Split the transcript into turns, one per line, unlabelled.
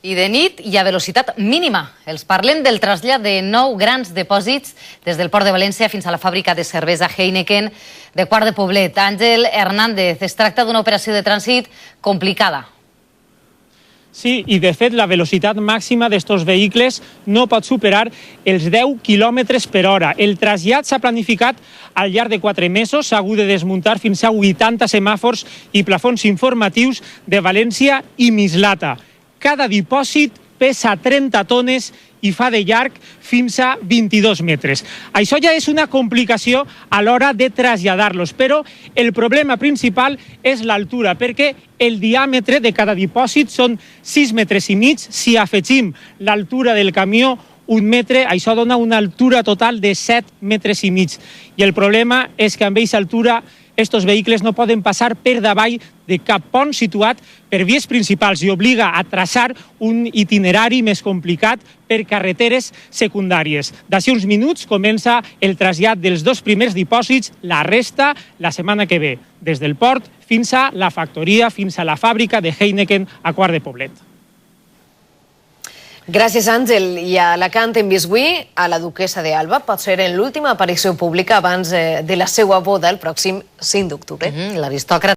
I de nit i a velocitat mínima. Els parlem del trasllat de 9 grans dipòsits des del Port de València fins a la fàbrica de cervesa Heineken de Quart de Poblet. Àngel Hernández, es tracta d'una operació de trànsit complicada.
Sí, i de fet la velocitat màxima d'estos vehicles no pot superar els 10 km per hora. El trasllat s'ha planificat al llarg de 4 mesos, s'ha hagut de desmuntar fins a 80 semàfors i plafons informatius de València i Mislata. Cada dipòsit pesa 30 tones i fa de llarg fins a 22 metres. Això ja és una complicació a l'hora de traslladar-los, però el problema principal és l'altura, perquè el diàmetre de cada dipòsit són 6 metres i mig. Si afegim l'altura del camió, 1 metre, això dona una altura total de 7 metres i mig. I el problema és que amb aquesta altura estos vehicles no poden passar per davall de cap pont situat per vies principals i obliga a traçar un itinerari més complicat per carreteres secundàries. D'ací uns minuts comença el trasllat dels 2 primers dipòsits, la resta la setmana que ve, des del port fins a la factoria, fins a la fàbrica de Heineken a Quart de Poblet.
Gràcies, Àngel. I a Alacant hem vist avui a la duquessa d'Alba. Pot ser en l'última aparició pública abans de la seva boda el pròxim 5 d'octubre.
L'aristòcrata